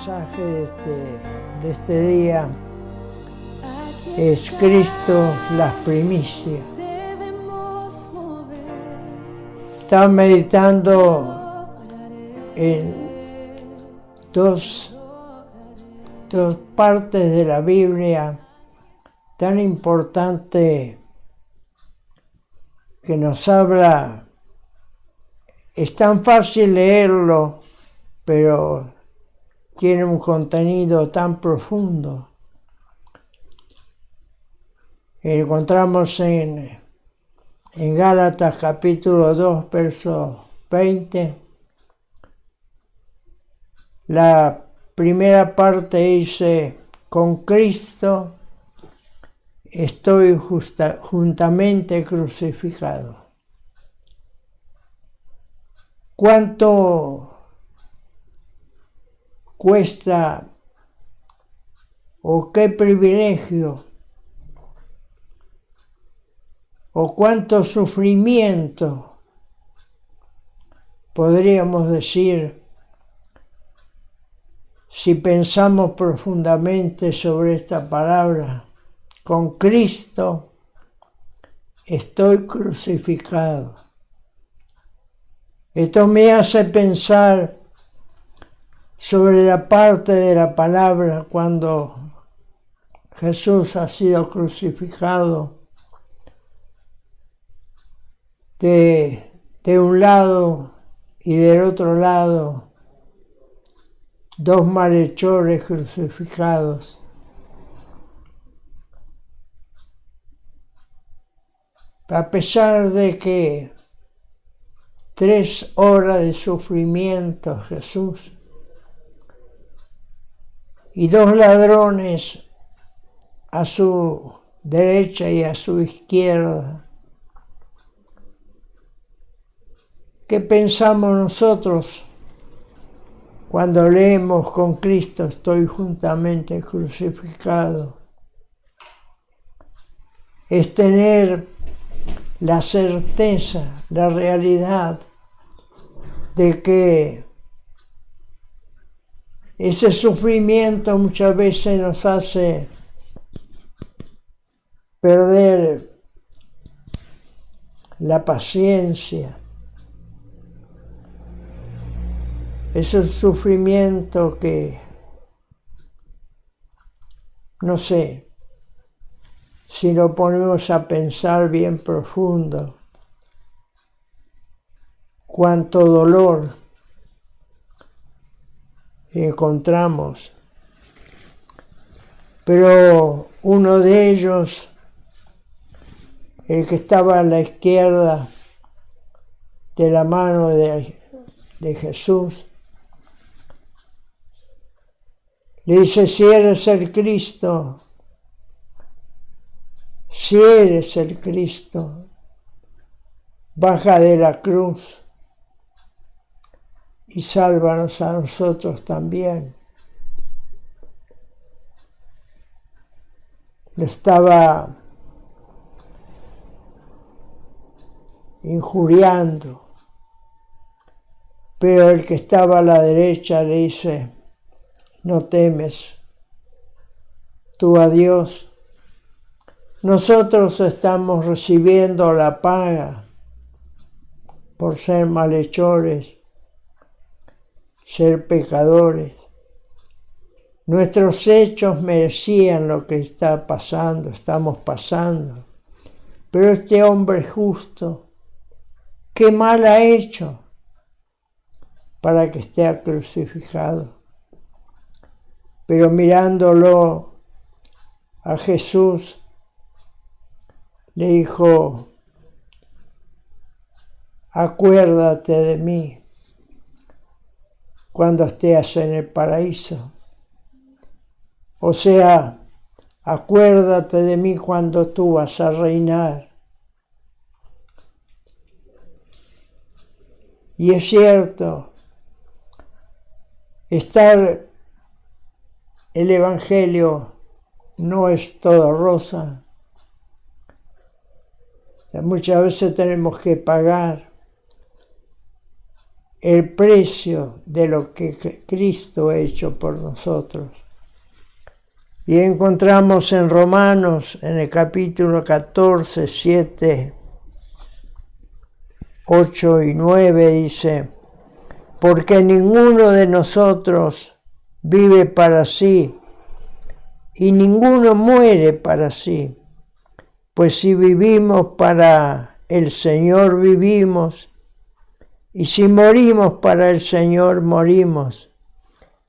mensaje de este día es Cristo, las primicias. Estaba meditando en dos partes de la Biblia tan importantes que nos habla. Es tan fácil leerlo, pero tiene un contenido tan profundo. Encontramos en Gálatas capítulo 2, verso 20. La primera parte dice: con Cristo estoy juntamente crucificado. ¿Cuánto cuesta o qué privilegio o cuánto sufrimiento, podríamos decir, si pensamos profundamente sobre esta palabra? Con Cristo estoy crucificado. Esto me hace pensar sobre la parte de la palabra cuando Jesús ha sido crucificado. De un lado y del otro lado, dos malhechores crucificados. A pesar de que 3 horas de sufrimiento Jesús y 2 ladrones a su derecha y a su izquierda. ¿Qué pensamos nosotros cuando leemos con Cristo estoy juntamente crucificado? Es tener la certeza, la realidad de que ese sufrimiento muchas veces nos hace perder la paciencia. Es el sufrimiento que, no sé, si lo ponemos a pensar bien profundo, cuánto dolor encontramos. Pero uno de ellos, el que estaba a la izquierda de la mano de Jesús, le dice: si eres el Cristo, baja de la cruz y sálvanos a nosotros también. Le estaba injuriando, pero el que estaba a la derecha le dice: no temes tú a Dios. Nosotros estamos recibiendo la paga por ser malhechores, ser pecadores. Nuestros hechos merecían lo que estamos pasando. Pero este hombre justo, ¿qué mal ha hecho para que esté crucificado? Pero mirándolo a Jesús, le dijo: acuérdate de mí cuando estés en el paraíso. O sea, acuérdate de mí cuando tú vas a reinar. Y es cierto, el Evangelio no es todo rosa. Muchas veces tenemos que pagar el precio de lo que Cristo ha hecho por nosotros. Y encontramos en Romanos, en el capítulo 14, 7, 8 y 9, dice: porque ninguno de nosotros vive para sí, y ninguno muere para sí. Pues si vivimos, para el Señor vivimos, y si morimos, para el Señor morimos.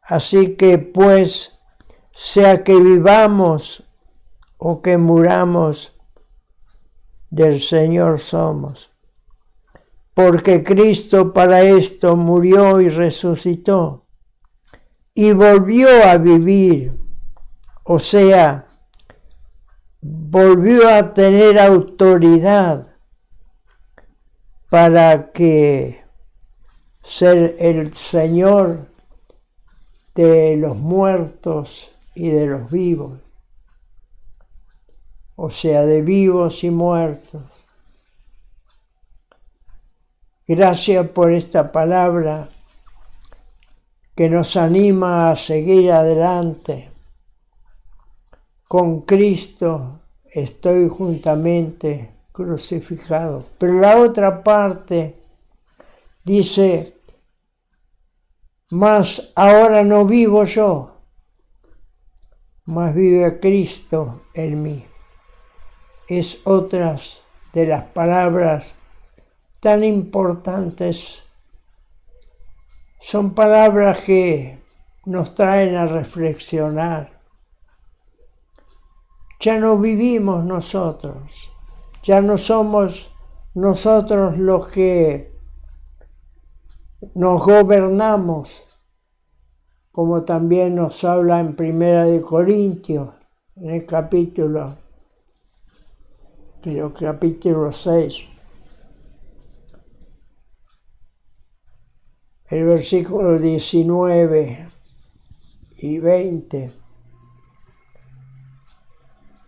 Así que, pues, sea que vivamos o que muramos, del Señor somos. Porque Cristo para esto murió y resucitó, y volvió a vivir, o sea, volvió a tener autoridad para que ser el Señor de los muertos y de los vivos, o sea, de vivos y muertos. Gracias por esta palabra que nos anima a seguir adelante. Con Cristo estoy juntamente crucificado. Pero la otra parte dice: mas ahora no vivo yo, mas vive Cristo en mí. Es otras de las palabras tan importantes. Son palabras que nos traen a reflexionar. Ya no vivimos nosotros, ya no somos nosotros los que nos gobernamos, como también nos habla en 1 Corintios, en el capítulo 6. El versículo 19 y 20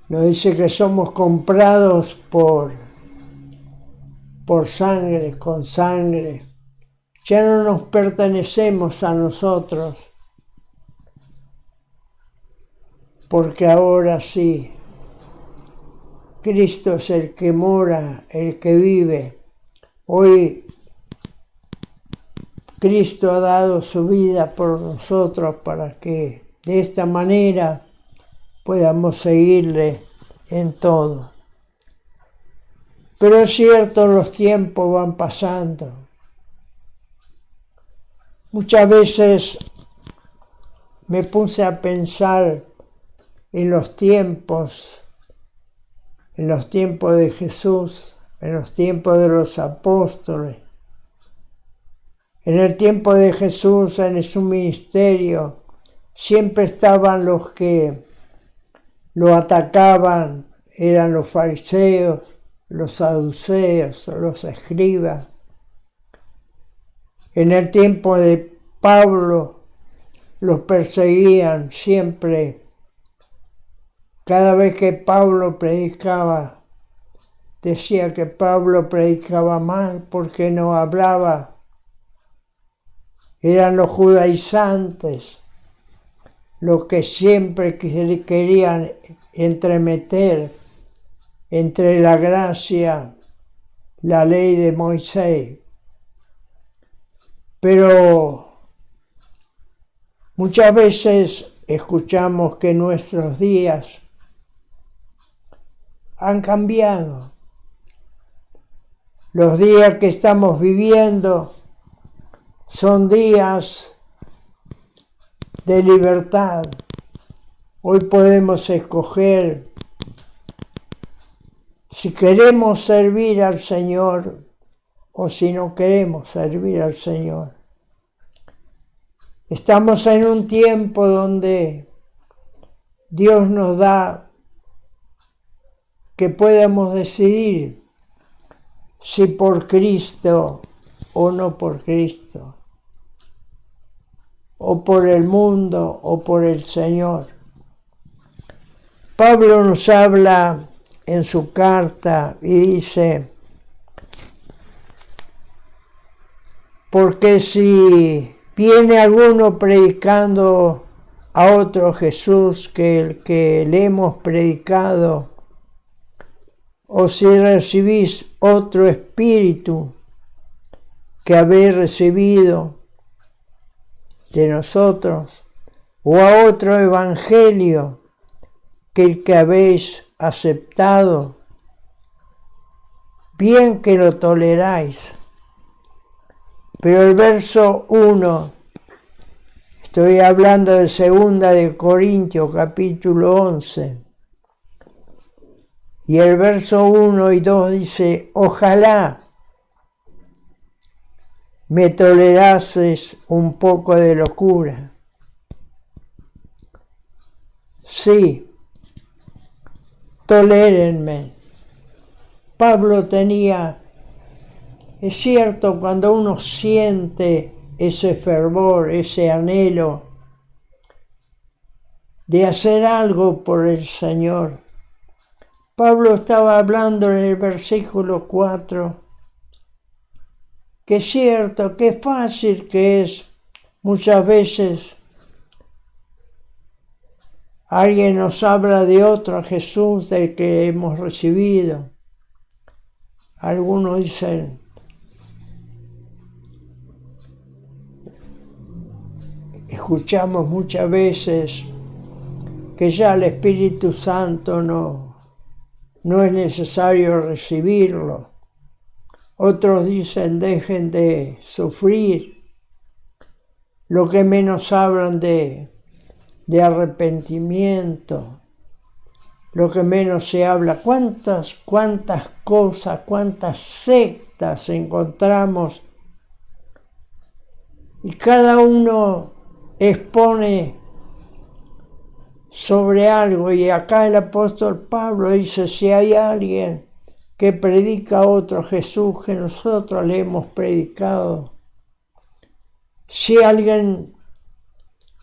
nos dice que somos comprados por sangre, con sangre. Ya no nos pertenecemos a nosotros, porque ahora sí, Cristo es el que mora, el que vive. Hoy Cristo ha dado su vida por nosotros para que de esta manera podamos seguirle en todo. Pero es cierto, los tiempos van pasando. Muchas veces me puse a pensar en los tiempos de Jesús, en los tiempos de los apóstoles. En el tiempo de Jesús, en su ministerio, siempre estaban los que lo atacaban, eran los fariseos, los saduceos, los escribas. En el tiempo de Pablo, los perseguían siempre. Cada vez que Pablo predicaba, decía que Pablo predicaba mal porque no hablaba. Eran los judaizantes los que siempre querían entremeter entre la gracia, la ley de Moisés. Pero muchas veces escuchamos que nuestros días han cambiado. Los días que estamos viviendo son días de libertad. Hoy podemos escoger si queremos servir al Señor o si no queremos servir al Señor. Estamos en un tiempo donde Dios nos da que podamos decidir si por Cristo o no por Cristo, o por el mundo o por el Señor. Pablo nos habla en su carta y dice: Porque si viene alguno predicando a otro Jesús que el que le hemos predicado, o si recibís otro espíritu que habéis recibido de nosotros, o a otro evangelio que el que habéis aceptado, bien que lo toleráis. Pero el verso 1, estoy hablando de 2 de Corintios, capítulo 11, y el verso 1 y 2 dice: ojalá me tolerases un poco de locura. Sí, tolérenme. Pablo tenía, es cierto, cuando uno siente ese fervor, ese anhelo de hacer algo por el Señor. Pablo estaba hablando en el versículo 4, que es cierto, que fácil que es muchas veces. Alguien nos habla de otro Jesús del que hemos recibido. Algunos dicen, escuchamos muchas veces que ya el Espíritu Santo no es necesario recibirlo. Otros dicen, dejen de sufrir. Lo que menos hablan de arrepentimiento, lo que menos se habla. ¿Cuántas cosas, cuántas sectas encontramos? Y cada uno expone sobre algo. Y acá el apóstol Pablo dice, si hay alguien que predica a otro Jesús que nosotros le hemos predicado, si alguien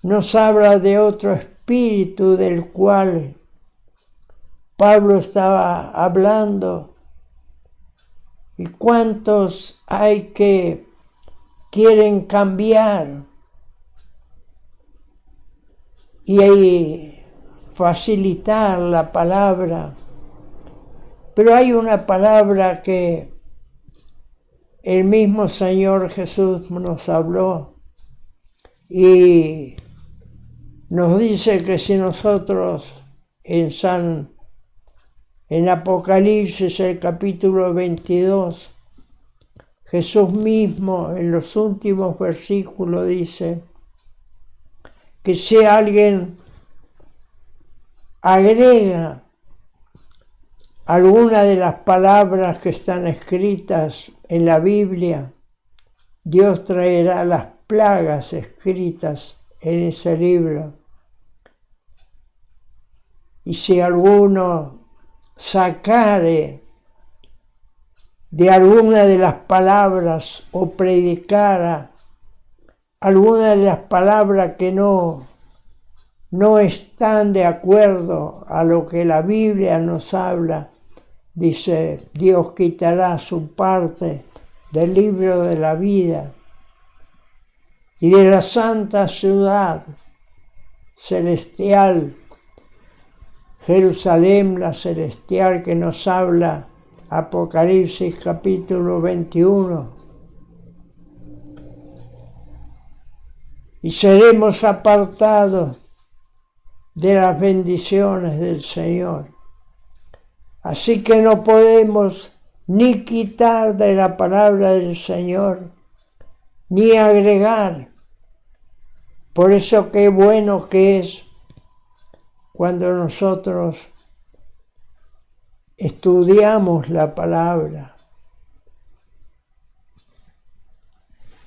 nos habla de otro espíritu del cual Pablo estaba hablando, y cuántos hay que quieren cambiar y facilitar la palabra, pero hay una palabra que el mismo Señor Jesús nos habló y nos dice que si nosotros en Apocalipsis, el capítulo 22, Jesús mismo en los últimos versículos dice que si alguien agrega alguna de las palabras que están escritas en la Biblia, Dios traerá las plagas escritas en ese libro. Y si alguno sacare de alguna de las palabras o predicara alguna de las palabras que no están de acuerdo a lo que la Biblia nos habla, dice, Dios quitará su parte del libro de la vida y de la santa ciudad celestial, Jerusalén la celestial, que nos habla Apocalipsis capítulo 21. Y seremos apartados de las bendiciones del Señor. Así que no podemos ni quitar de la palabra del Señor, ni agregar. Por eso qué bueno que es cuando nosotros estudiamos la palabra.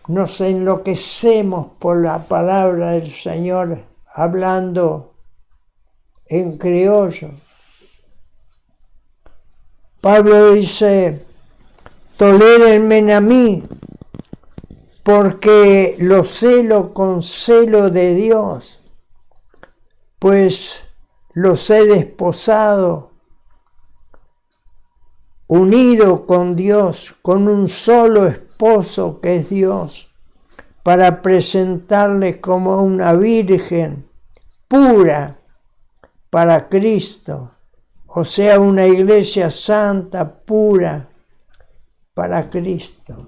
Nos enloquecemos por la palabra del Señor, hablando en criollo. Pablo dice, tolérenme a mí, porque lo celo con celo de Dios, pues los he desposado, unido con Dios, con un solo esposo que es Dios. para presentarle como una virgen pura para Cristo, o sea, una iglesia santa, pura para Cristo.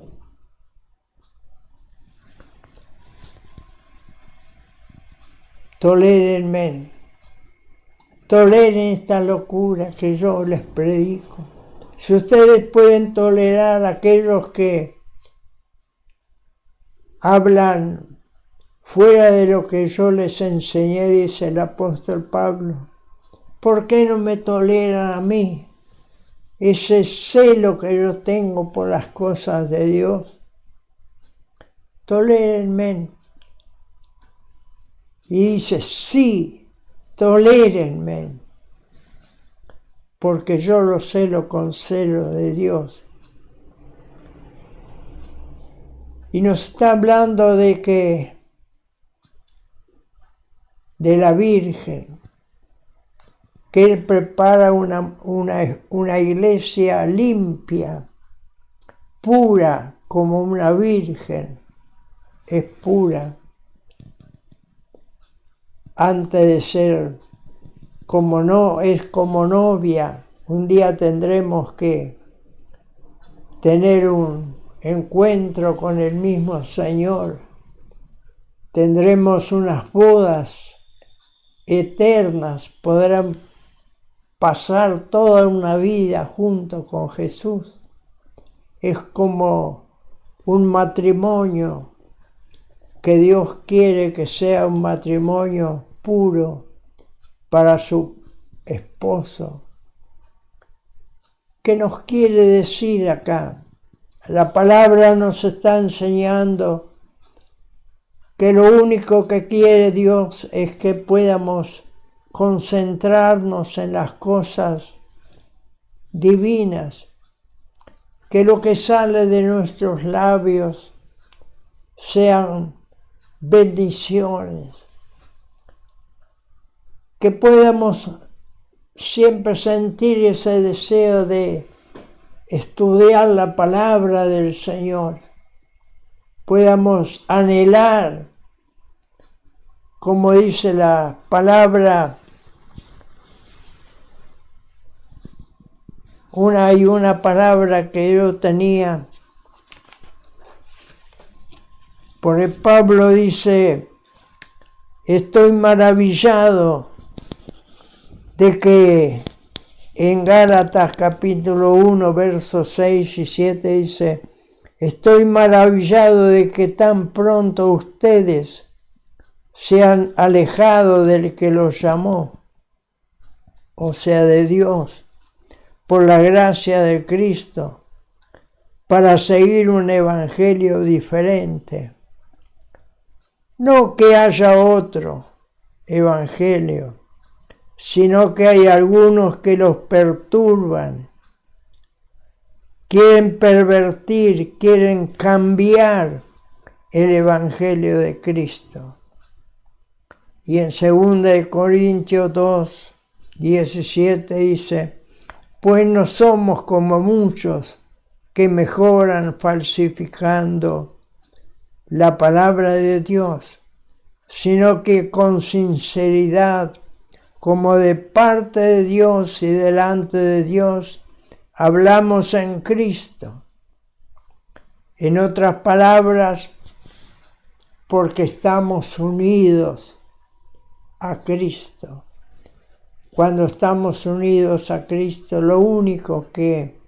Toleren esta locura que yo les predico. Si ustedes pueden tolerar a aquellos que hablan fuera de lo que yo les enseñé, dice el apóstol Pablo, ¿por qué no me toleran a mí? Ese celo que yo tengo por las cosas de Dios. Tolérenme. Y dice, sí, tolérenme, porque yo lo celo con celo de Dios. Y nos está hablando de la Virgen, que Él prepara una iglesia limpia, pura, como una virgen, es pura. Antes de ser es como novia, un día tendremos que tener un encuentro con el mismo Señor. Tendremos unas bodas eternas, podrán pasar toda una vida junto con Jesús. Es como un matrimonio que Dios quiere que sea un matrimonio puro para su esposo. ¿Qué nos quiere decir acá? La palabra nos está enseñando que lo único que quiere Dios es que podamos concentrarnos en las cosas divinas, que lo que sale de nuestros labios sean bendiciones, que podamos siempre sentir ese deseo de estudiar la palabra del Señor, podamos anhelar, como dice la palabra, una palabra que yo tenía, porque Pablo dice, estoy maravillado de que en Gálatas capítulo 1, versos 6 y 7 dice, estoy maravillado de que tan pronto ustedes se han alejado del que los llamó, o sea, de Dios, por la gracia de Cristo, para seguir un evangelio diferente. No que haya otro evangelio, sino que hay algunos que los perturban, quieren pervertir, quieren cambiar el evangelio de Cristo. Y en 2 Corintios 2, 17 dice, pues no somos como muchos que mejoran falsificando la palabra de Dios, sino que con sinceridad, como de parte de Dios y delante de Dios, hablamos en Cristo. En otras palabras, porque estamos unidos a Cristo. Cuando estamos unidos a Cristo, lo único que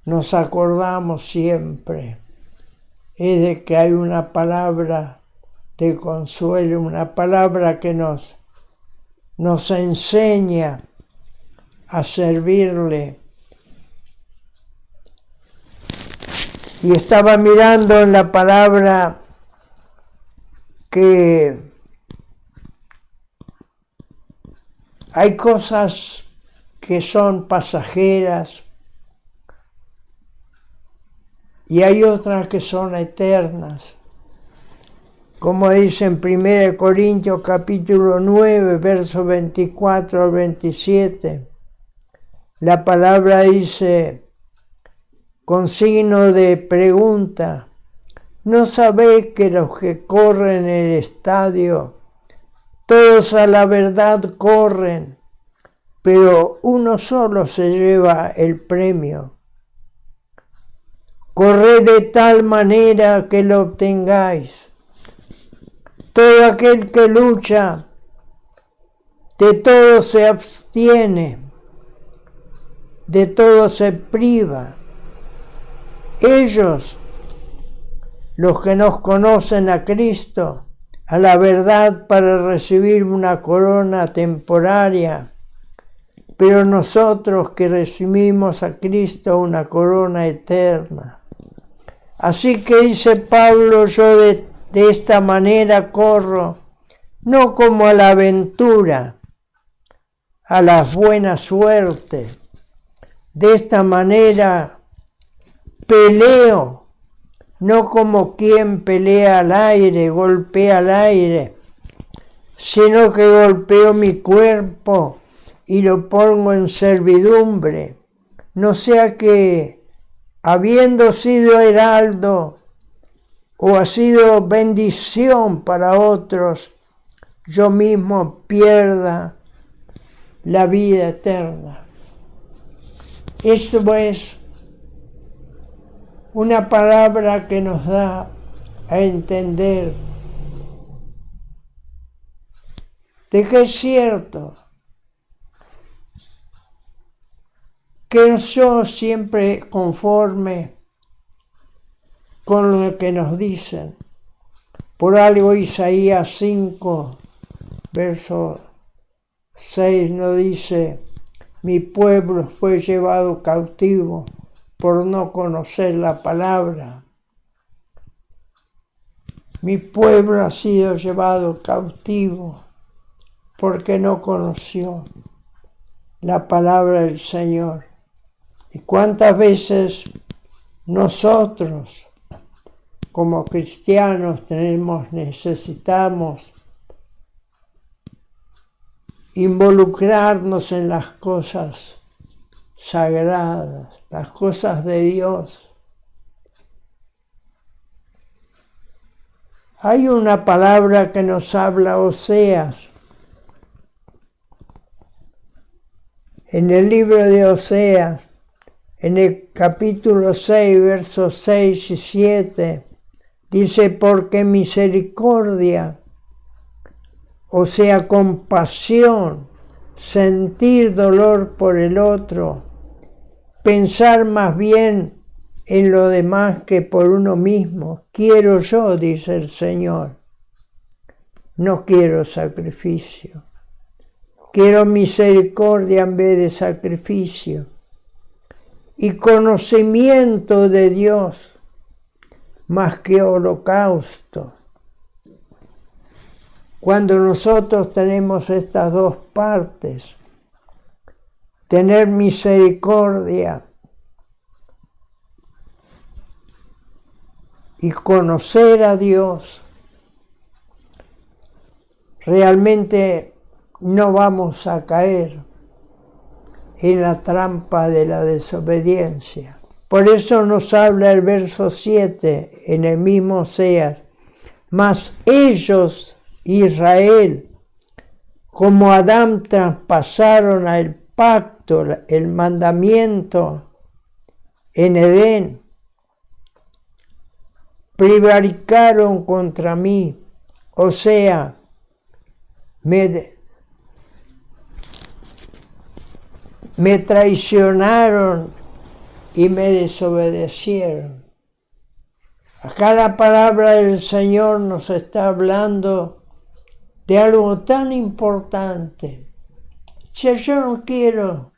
nos acordamos siempre es de que hay una palabra de consuelo, una palabra que nos enseña a servirle. Y estaba mirando en la palabra que hay cosas que son pasajeras y hay otras que son eternas. Como dice en 1 Corintios capítulo 9, versos 24 al 27, la palabra dice, con signo de pregunta, ¿No sabéis que los que corren el estadio, todos a la verdad corren, pero uno solo se lleva el premio? Corred de tal manera que lo obtengáis. Todo aquel que lucha, de todo se abstiene, de todo se priva. Ellos, los que nos conocen a Cristo, a la verdad para recibir una corona temporaria, pero nosotros que recibimos a Cristo una corona eterna. Así que dice Pablo, yo de esta manera corro, no como a la aventura, a la buena suerte. De esta manera peleo, no como quien pelea al aire, golpea al aire, sino que golpeo mi cuerpo y lo pongo en servidumbre, no sea que, habiendo sido heraldo o ha sido bendición para otros, yo mismo pierda la vida eterna. Esto es una palabra que nos da a entender de que es cierto que yo siempre conforme con lo que nos dicen. Por algo Isaías 5, verso 6 nos dice, mi pueblo fue llevado cautivo por no conocer la palabra. Mi pueblo ha sido llevado cautivo porque no conoció la palabra del Señor. ¿Y cuántas veces nosotros, como cristianos, necesitamos involucrarnos en las cosas sagradas, las cosas de Dios? Hay una palabra que nos habla Oseas. En el libro de Oseas, en el capítulo 6, versos 6 y 7, dice, porque misericordia, o sea, compasión, sentir dolor por el otro, pensar más bien en lo demás que por uno mismo, quiero yo, dice el Señor, no quiero sacrificio, quiero misericordia en vez de sacrificio, y conocimiento de Dios más que holocausto. Cuando nosotros tenemos estas dos partes, tener misericordia y conocer a Dios, realmente no vamos a caer en la trampa de la desobediencia. Por eso nos habla el verso 7 en el mismo Oseas, mas ellos, Israel, como Adán traspasaron el pacto, el mandamiento en Edén, prevaricaron contra mí, o sea, me traicionaron y me desobedecieron. Acá la palabra del Señor nos está hablando de algo tan importante. Si yo no quiero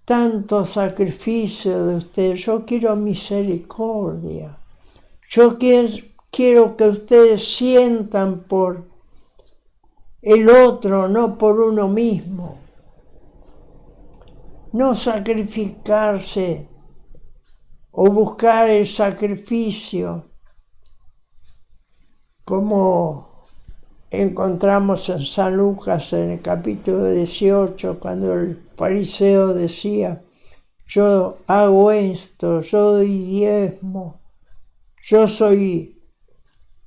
tanto sacrificio de ustedes, yo quiero misericordia. Yo quiero que ustedes sientan por el otro, no por uno mismo. No sacrificarse o buscar el sacrificio como encontramos en San Lucas en el capítulo 18, cuando el fariseo decía, yo hago esto, yo doy diezmo, yo soy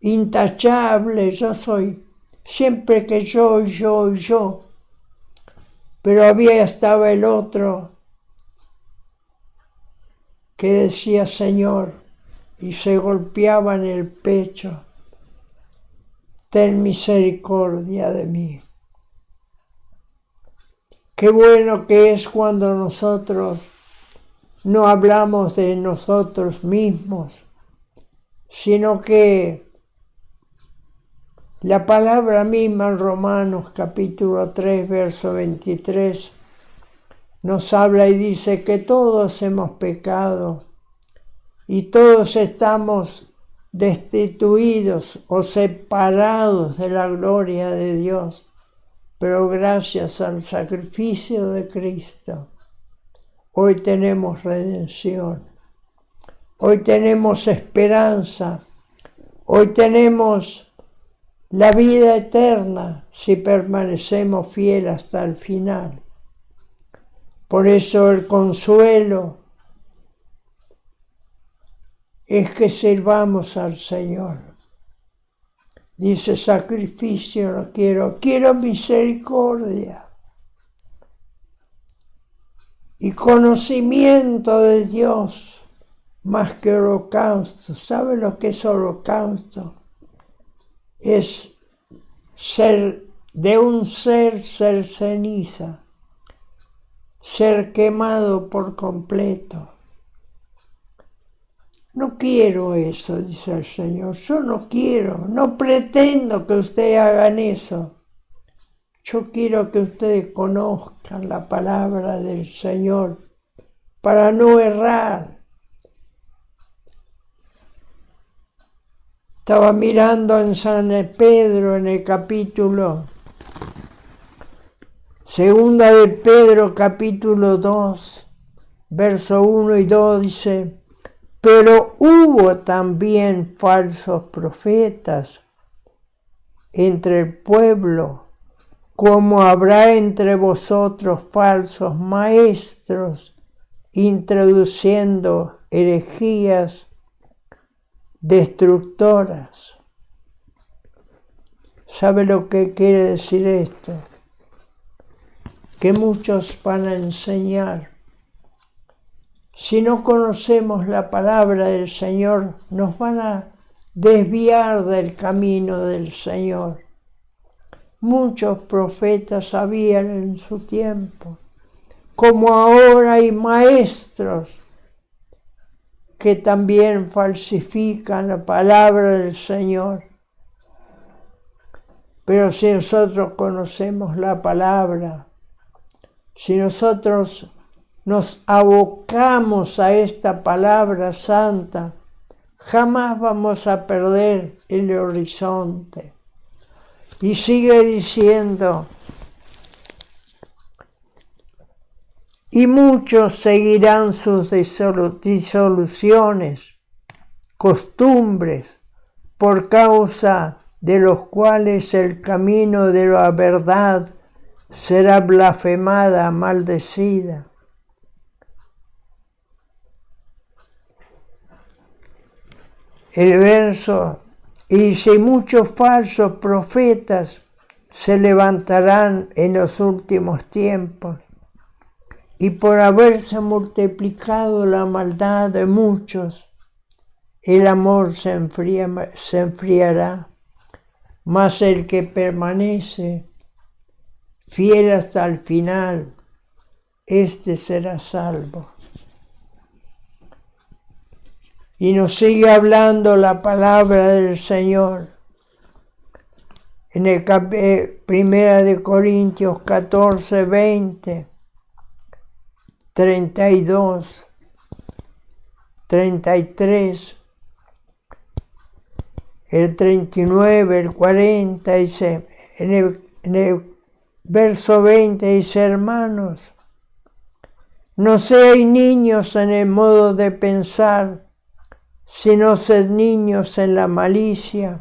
intachable, yo soy siempre que yo. Pero estaba el otro que decía Señor y se golpeaba en el pecho, ten misericordia de mí. Qué bueno que es cuando nosotros no hablamos de nosotros mismos, sino que la palabra misma en Romanos capítulo 3, verso 23, nos habla y dice que todos hemos pecado y todos estamos destituidos o separados de la gloria de Dios, pero gracias al sacrificio de Cristo, hoy tenemos redención, hoy tenemos esperanza, hoy tenemos la vida eterna si permanecemos fieles hasta el final. Por eso el consuelo es que sirvamos al Señor. Dice, sacrificio no quiero misericordia y conocimiento de Dios más que holocausto. ¿Sabe lo que es holocausto? Es ser ceniza, ser quemado por completo. No quiero eso, dice el Señor, yo no quiero, no pretendo que ustedes hagan eso. Yo quiero que ustedes conozcan la palabra del Señor para no errar. Estaba mirando en San Pedro, en el capítulo, segunda de Pedro, capítulo 2, verso 1 y 2, dice, pero hubo también falsos profetas entre el pueblo, como habrá entre vosotros falsos maestros, introduciendo herejías destructoras. ¿Sabe lo que quiere decir esto? Que muchos van a enseñar. Si no conocemos la palabra del Señor, nos van a desviar del camino del Señor. Muchos profetas habían en su tiempo, como ahora hay maestros que también falsifican la palabra del Señor. Pero si nosotros conocemos la palabra, si nosotros nos abocamos a esta palabra santa, jamás vamos a perder el horizonte. Y sigue diciendo, y muchos seguirán sus disoluciones, costumbres, por causa de los cuales el camino de la verdad será blasfemada, maldecida. El verso, y dice, muchos falsos profetas se levantarán en los últimos tiempos, y por haberse multiplicado la maldad de muchos, el amor se enfriará, mas el que permanece fiel hasta el final, éste será salvo. Y nos sigue hablando la palabra del Señor. En el 1 Corintios 14, 20, 32, 33, el 39, el 40, dice, en el verso 20 dice, hermanos, no seáis niños en el modo de pensar, sino sed niños en la malicia,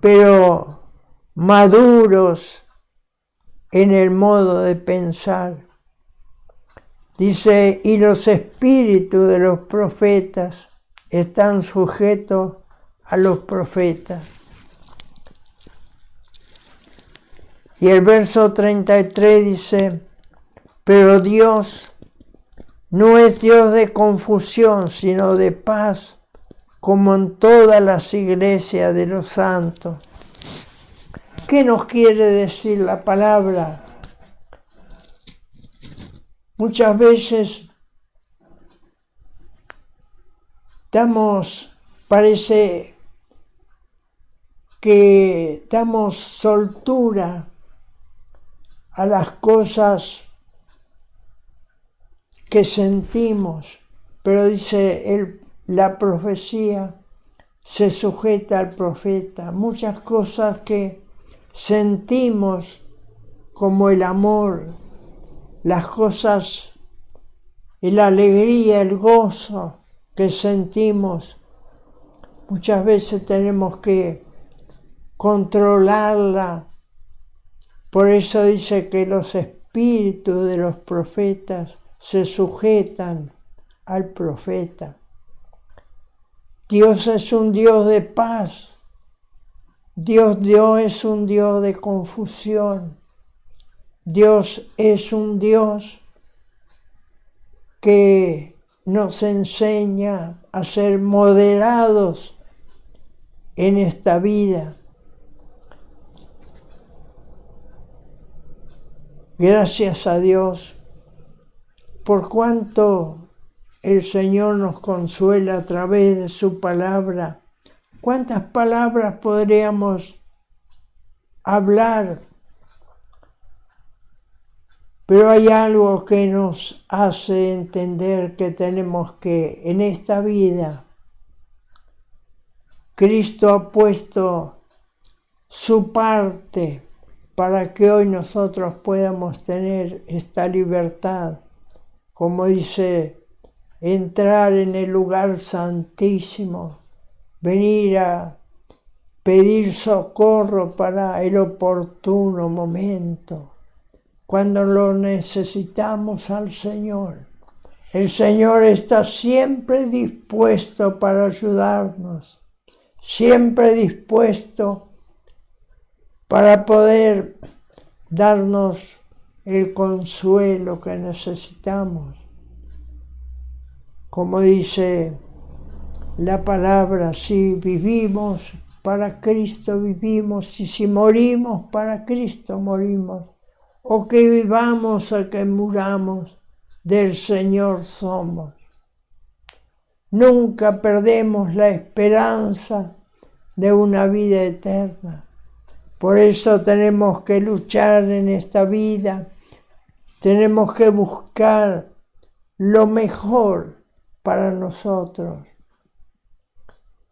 pero maduros en el modo de pensar. Dice, y los espíritus de los profetas están sujetos a los profetas. Y el verso 33 dice, pero Dios no es Dios de confusión, sino de paz, como en todas las iglesias de los santos. ¿Qué nos quiere decir la palabra? Muchas veces parece que damos soltura a las cosas que sentimos, pero dice la profecía se sujeta al profeta. Muchas cosas que sentimos, como el amor, las cosas, la alegría, el gozo que sentimos, muchas veces tenemos que controlarla. Por eso dice que los espíritus de los profetas se sujetan al profeta. Dios es un Dios de paz. Dios es un Dios de confusión. Dios es un Dios que nos enseña a ser moderados en esta vida. Gracias a Dios por cuanto el Señor nos consuela a través de su palabra. ¿Cuántas palabras podríamos hablar? Pero hay algo que nos hace entender que tenemos que, en esta vida, Cristo ha puesto su parte para que hoy nosotros podamos tener esta libertad. Como dice, entrar en el lugar santísimo, venir a pedir socorro para el oportuno momento, cuando lo necesitamos al Señor. El Señor está siempre dispuesto para ayudarnos, siempre dispuesto para poder darnos el consuelo que necesitamos. Como dice la palabra, si vivimos, para Cristo vivimos, y si morimos, para Cristo morimos. O que vivamos o que muramos, del Señor somos. Nunca perdemos la esperanza de una vida eterna. Por eso tenemos que luchar en esta vida, tenemos que buscar lo mejor para nosotros.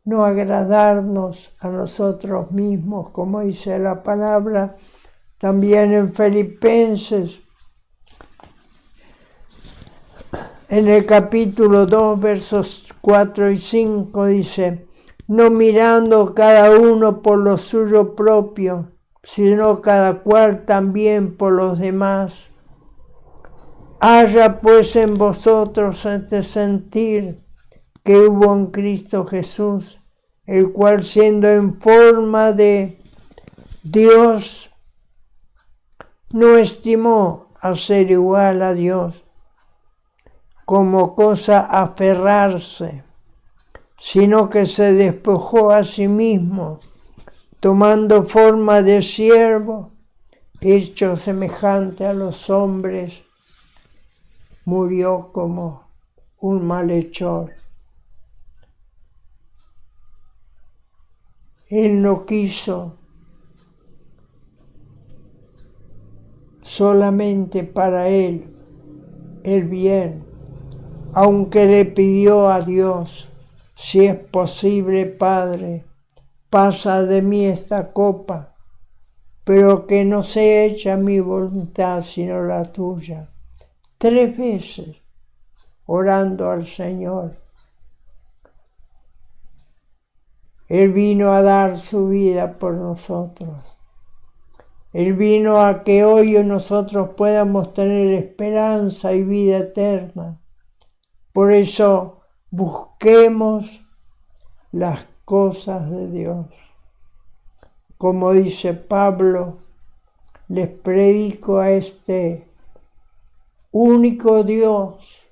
No agradarnos a nosotros mismos, como dice la palabra también en Filipenses, en el capítulo 2, versos 4 y 5, dice, no mirando cada uno por lo suyo propio, sino cada cual también por los demás. Haya pues en vosotros este sentir que hubo en Cristo Jesús, el cual siendo en forma de Dios, no estimó a ser igual a Dios como cosa a aferrarse, sino que se despojó a sí mismo, tomando forma de siervo, hecho semejante a los hombres, murió como un malhechor. Él no quiso solamente para él el bien, aunque le pidió a Dios, si es posible, Padre, pasa de mí esta copa, pero que no sea hecha mi voluntad sino la tuya. 3 veces orando al Señor. Él vino a dar su vida por nosotros. Él vino a que hoy nosotros podamos tener esperanza y vida eterna. Por eso busquemos las cosas de Dios. Como dice Pablo, les predico a este único Dios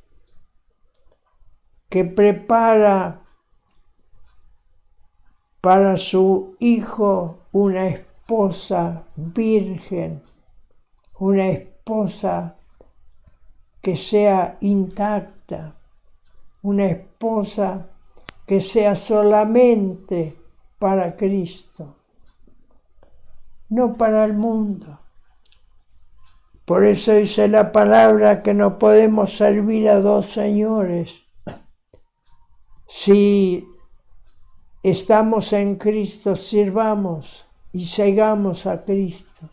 que prepara para su Hijo una esposa virgen, una esposa que sea intacta, una esposa que sea solamente para Cristo, no para el mundo. Por eso dice la palabra que no podemos servir a dos señores. Si estamos en Cristo, sirvamos y sigamos a Cristo.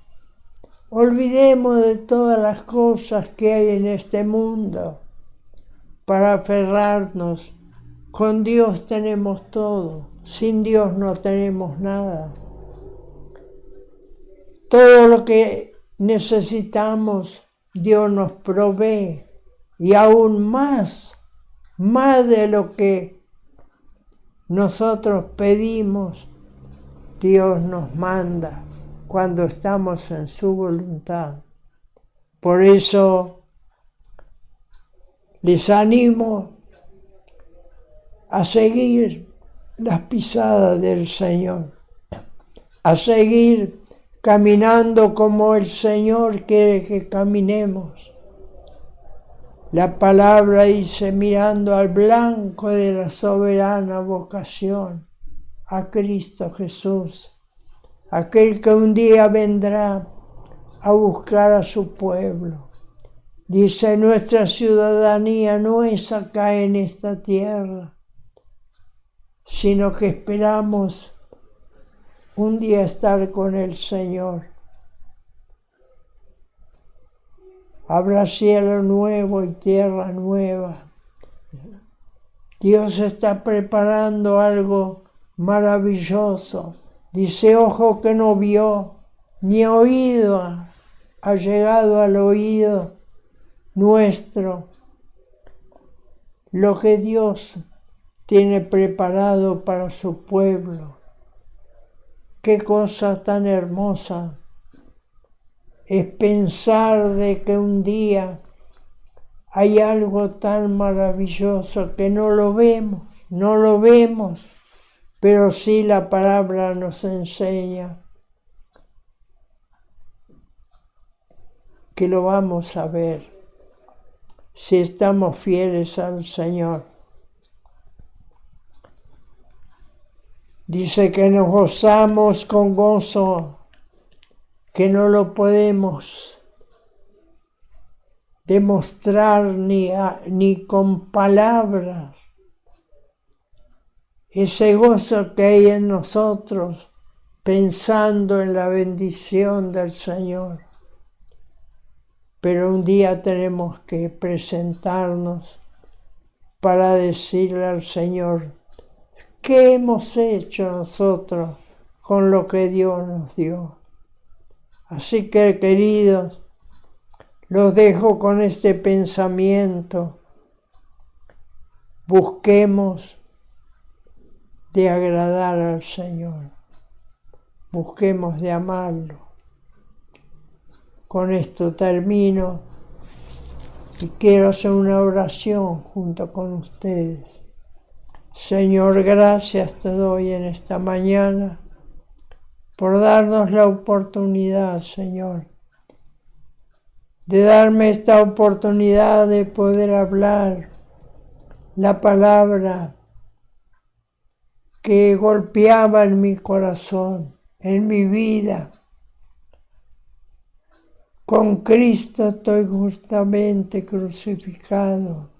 Olvidemos de todas las cosas que hay en este mundo para aferrarnos. Con Dios tenemos todo, sin Dios no tenemos nada. Todo lo que necesitamos, Dios nos provee y aún más de lo que nosotros pedimos, Dios nos manda cuando estamos en su voluntad. Por eso les animo a seguir las pisadas del Señor, a seguir caminando como el Señor quiere que caminemos. La palabra dice, mirando al blanco de la soberana vocación, a Cristo Jesús, aquel que un día vendrá a buscar a su pueblo. Dice, nuestra ciudadanía no es acá en esta tierra, sino que esperamos un día estar con el Señor. Habrá cielo nuevo y tierra nueva. Dios está preparando algo maravilloso. Dice, ojo que no vio, ni oído ha llegado al oído nuestro lo que Dios tiene preparado para su pueblo. Qué cosa tan hermosa es pensar de que un día hay algo tan maravilloso que no lo vemos, pero sí la palabra nos enseña que lo vamos a ver si estamos fieles al Señor. Dice que nos gozamos con gozo, que no lo podemos demostrar ni con palabras. Ese gozo que hay en nosotros pensando en la bendición del Señor. Pero un día tenemos que presentarnos para decirle al Señor, ¿qué hemos hecho nosotros con lo que Dios nos dio? Así que, queridos, los dejo con este pensamiento. Busquemos de agradar al Señor. Busquemos de amarlo. Con esto termino y quiero hacer una oración junto con ustedes. Señor, gracias te doy en esta mañana por darnos la oportunidad, Señor, de darme esta oportunidad de poder hablar la palabra que golpeaba en mi corazón, en mi vida. Con Cristo estoy justamente crucificado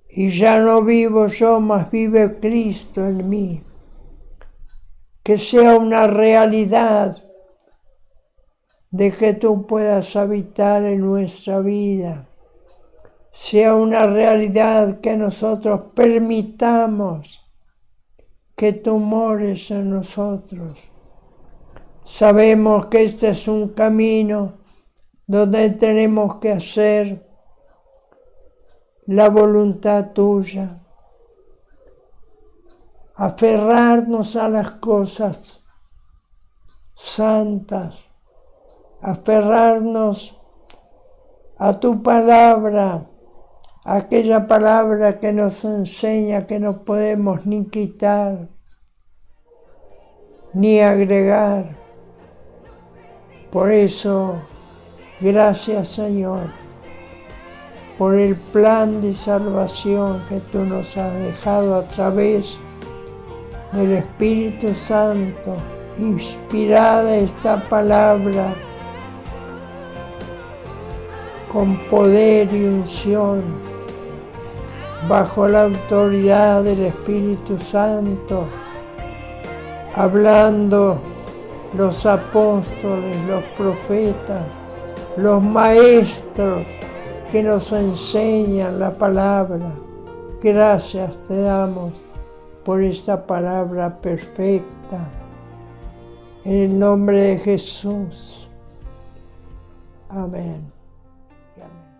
y ya no vivo yo, mas vive Cristo en mí. Que sea una realidad de que tú puedas habitar en nuestra vida. Sea una realidad que nosotros permitamos que tú mores en nosotros. Sabemos que este es un camino donde tenemos que hacer la voluntad tuya. aferrarnos a las cosas santas, aferrarnos a tu palabra, aquella palabra que nos enseña que no podemos ni quitar, ni agregar. Por eso, gracias Señor, por el plan de salvación que tú nos has dejado a través del Espíritu Santo, inspirada esta palabra con poder y unción, bajo la autoridad del Espíritu Santo, hablando los apóstoles, los profetas, los maestros que nos enseñan la palabra. Gracias te damos por esta palabra perfecta. En el nombre de Jesús. Amén. Y amén.